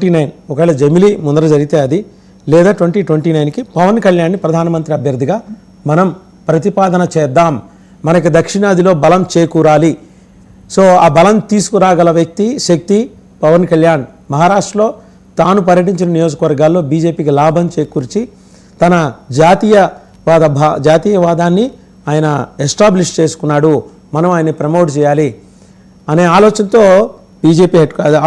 29 ఒకవేళ జమిలీ ముందర జరిగితే అది లేదా 2029కి పవన్ కళ్యాణ్ని ప్రధానమంత్రి అభ్యర్థిగా మనం ప్రతిపాదన చేద్దాం. మనకి దక్షిణాదిలో బలం చేకూరాలి. సో ఆ బలం తీసుకురాగల వ్యక్తి శక్తి పవన్ కళ్యాణ్. మహారాష్ట్రలో తాను పర్యటించిన నియోజకవర్గాల్లో బీజేపీకి లాభం చేకూర్చి తన జాతీయవాదాన్ని ఆయన ఎస్టాబ్లిష్ చేసుకున్నాడు. మనం ఆయన్ని ప్రమోట్ చేయాలి అనే ఆలోచనతో BJP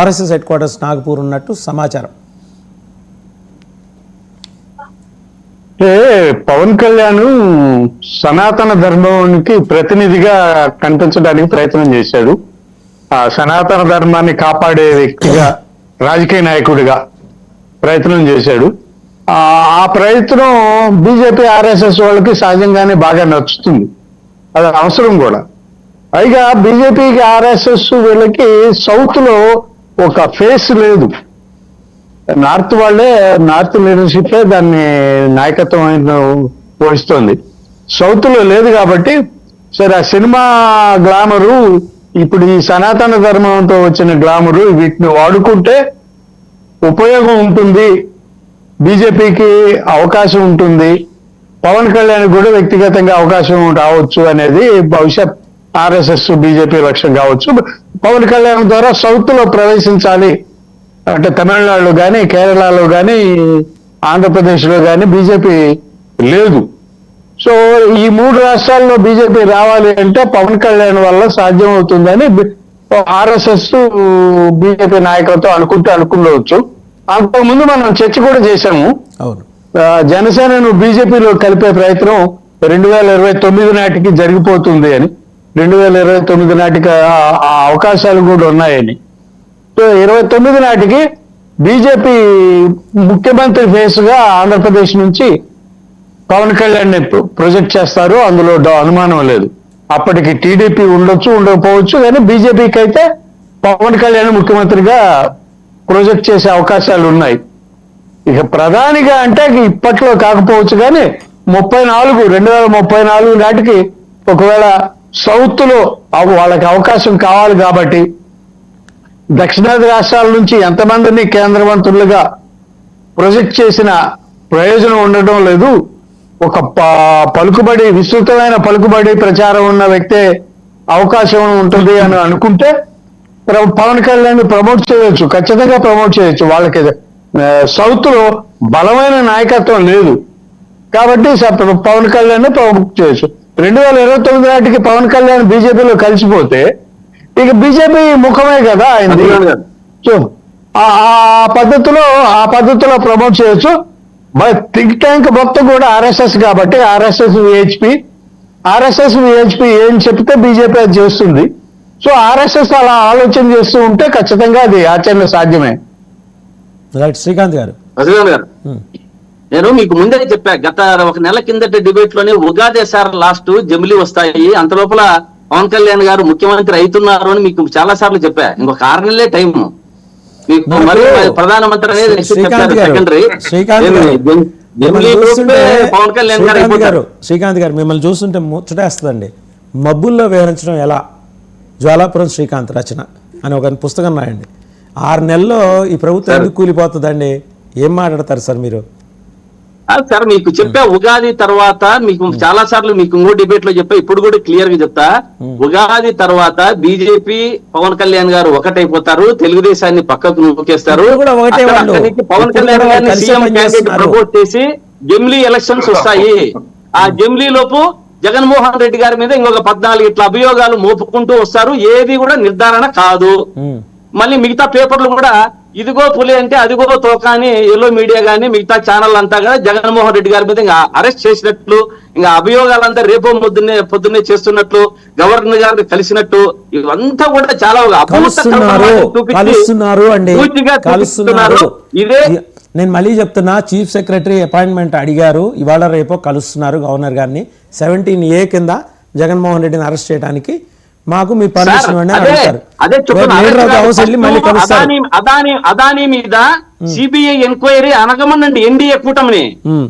RSS head quarters Nagpur ఉన్నట్టు సమాచారం. పవన్ కళ్యాణ్ సనాతన ధర్మానికి ప్రతినిధిగా కనిపించడానికి ప్రయత్నం చేశాడు. ఆ సనాతన ధర్మాన్ని కాపాడే వ్యక్తిగా, రాజకీయ నాయకుడిగా ప్రయత్నం చేశాడు. ఆ ప్రయత్నం బీజేపీ ఆర్ఎస్ఎస్ వాళ్ళకి సహజంగానే బాగా నచ్చుతుంది. అది అవసరం కూడా. పైగా బీజేపీకి ఆర్ఎస్ఎస్ వీళ్ళకి సౌత్ లో ఒక ఫేస్ లేదు. నార్త్ వాళ్ళే, నార్త్ లీడర్షిప్ దాన్ని నాయకత్వం వహిస్తోంది. సౌత్ లో లేదు కాబట్టి సరే ఆ సినిమా గ్లామరు, ఇప్పుడు ఈ సనాతన ధర్మంతో వచ్చిన గ్లామరు వీటిని వాడుకుంటే ఉపయోగం ఉంటుంది, బీజేపీకి అవకాశం ఉంటుంది, పవన్ కళ్యాణ్ కూడా వ్యక్తిగతంగా అవకాశం రావచ్చు అనేది బహుశా ఆర్ఎస్ఎస్ బీజేపీ లక్ష్యం కావచ్చు. పవన్ కళ్యాణ్ ద్వారా సౌత్ లో ప్రవేశించాలి అంటే తమిళనాడులో కానీ, కేరళలో కానీ, ఆంధ్రప్రదేశ్లో కానీ బీజేపీ లేదు. సో ఈ 3 రాష్ట్రాల్లో బీజేపీ రావాలి అంటే పవన్ కళ్యాణ్ వల్ల సాధ్యం అవుతుందని ఆర్ఎస్ఎస్ బీజేపీ నాయకులతో అనుకుండవచ్చు. అంతకుముందు మనం చర్చ కూడా చేశాము. జనసేనను బీజేపీలో కలిపే ప్రయత్నం 2029 నాటికి జరిగిపోతుంది అని, 2029 నాటికి ఆ అవకాశాలు కూడా ఉన్నాయని. సో 29 నాటికి బీజేపీ ముఖ్యమంత్రి ఫేస్ గా ఆంధ్రప్రదేశ్ నుంచి పవన్ కళ్యాణ్ ప్రొజెక్ట్ చేస్తారు, అందులో అనుమానం లేదు. అప్పటికి టీడీపీ ఉండొచ్చు, ఉండకపోవచ్చు, కానీ బీజేపీకి అయితే పవన్ కళ్యాణ్ ముఖ్యమంత్రిగా ప్రొజెక్ట్ చేసే అవకాశాలు ఉన్నాయి. ఇక ప్రధానిగా అంటే ఇప్పట్లో కాకపోవచ్చు, కానీ 2034 నాటికి ఒకవేళ సౌత్ లో వాళ్ళకి అవకాశం కావాలి కాబట్టి దక్షిణాది రాష్ట్రాల నుంచి ఎంతమందిని కేంద్ర మంత్రులుగా ప్రొజెక్ట్ చేసిన ప్రయోజనం ఉండటం లేదు. ఒక పలుకుబడి, విస్తృతమైన పలుకుబడి ప్రచారం ఉన్న వ్యక్తే అవకాశం ఉంటుంది అని అనుకుంటే పవన్ కళ్యాణ్ ప్రమోట్ చేయొచ్చు, ఖచ్చితంగా ప్రమోట్ చేయొచ్చు. వాళ్ళకి సౌత్ లో బలమైన నాయకత్వం లేదు కాబట్టి పవన్ కళ్యాణ్ ప్రమోట్ చేయొచ్చు. 2029 నాటికి పవన్ కళ్యాణ్ బీజేపీలో కలిసిపోతే ఇక బీజేపీ ముఖమే కదా అయింది. సో ఆ పద్ధతిలో ప్రమోట్ చేయొచ్చు. థింక్ ట్యాంక్ మొత్తం కూడా ఆర్ఎస్ఎస్ కాబట్టి ఆర్ఎస్ఎస్ విహెచ్పి ఏం చెప్తే బీజేపీ అది చేస్తుంది. సో ఆర్ఎస్ఎస్ అలా ఆలోచన చేస్తూ ఉంటే ఖచ్చితంగా అది ఆచరణ సాధ్యమే. శ్రీకాంత్ గారు, నేను మీకు ముందే చెప్పా, గత 1 నెల కిందట డిబేట్ లోనే ఉగాది సార్ లాస్ట్ జమిలీ వస్తాయి, అంత లోపల పవన్ కళ్యాణ్ గారు ముఖ్యమంత్రి అవుతున్నారు అని మీకు చాలా సార్లు చెప్పా. ఇంకొక 6 నెలలే టైం మీకు, మరి ప్రధానమంత్రి అనేది సెకండరీ. పవన్ కళ్యాణ్ గారు, శ్రీకాంత్ గారు మిమ్మల్ని చూస్తుంటే ముచ్చటేస్తుందండి. మబ్బుల్లో వివరించడం ఎలా, జ్వాలాపురం శ్రీకాంత్ రచన అని ఒక పుస్తకం రాయండి. 6 నెలల్లో ఈ ప్రభుత్వం ఎందుకు కూలిపోతుందండి? ఏం మాట్లాడతారు సార్ మీరు? సార్ మీకు చెప్పా, ఉగాది తర్వాత మీకు చాలా సార్లు మీకు ఇంకో డిబేట్ లో చెప్పా, ఇప్పుడు కూడా క్లియర్ గా చెప్తా. ఉగాది తర్వాత బీజేపీ పవన్ కళ్యాణ్ గారు ఒకటైపోతారు, తెలుగుదేశాన్ని పక్కకు నూకేస్తారు. పవన్ కళ్యాణ్ గారిని సీఎం క్యాండిడేట్ ప్రపోజ్ చేసి జమిలీ ఎలక్షన్స్ వస్తాయి. ఆ జమిలీ లోపు జగన్మోహన్ రెడ్డి గారి మీద ఇంకొక 14 ఇట్లా అభియోగాలు మోపుకుంటూ వస్తారు. ఏది కూడా నిర్ధారణ కాదు. మళ్ళీ మిగతా పేపర్లు కూడా ఇదిగో పులి అంటే అదిగో తోక అని ఎల్లో మీడియా గానీ మిగతా ఛానల్ అంతా కూడా జగన్మోహన్ రెడ్డి గారి మీద ఇంకా అరెస్ట్ చేసినట్లు, ఇంకా అభియోగాలంతా రేపో పొద్దున్నే చేస్తున్నట్లు, గవర్నర్ గారిని కలిసినట్టు, ఇవంతా కూడా చాలా ఇదే. నేను మళ్ళీ చెప్తున్నా, చీఫ్ సెక్రటరీ అపాయింట్మెంట్ అడిగారు, ఇవాళ రేపో కలుస్తున్నారు గవర్నర్ గారిని. 17A కింద జగన్మోహన్ రెడ్డిని అరెస్ట్ చేయడానికి మాకు మీ పర్మిషన్ అదానీ మీద సిబిఐ ఎంక్వైరీ అనగమనండి ఎన్డీఏ కూటమిని.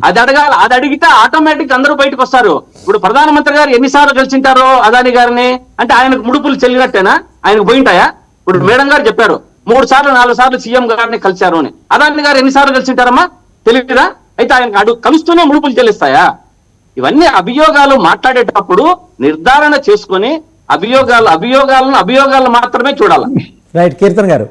అది అడగాలి. అది అడిగితే ఆటోమేటిక్ అందరూ బయటకు వస్తారు. ఇప్పుడు ప్రధానమంత్రి గారు ఎన్నిసార్లు కలిసింటారో అదానీ గారిని అంటే ఆయనకు ముడుపులు చెల్లినట్టేనా? ఆయనకు పోయింటాయా? ఇప్పుడు మేడం గారు చెప్పారు 3 సార్లు 4 సార్లు సీఎం గారిని కలిశారు అని. అదాని గారు ఎన్నిసార్లు కలిసింటారమ్మా తెలియదా? అయితే ఆయన కలుస్తూనే ముడుపులు చెల్లిస్తాయా? ఇవన్నీ అభియోగాలు మాట్లాడేటప్పుడు నిర్ధారణ చేసుకొని అభియోగాలను మాత్రమే చూడాలి. రైట్, కీర్తన్ గారు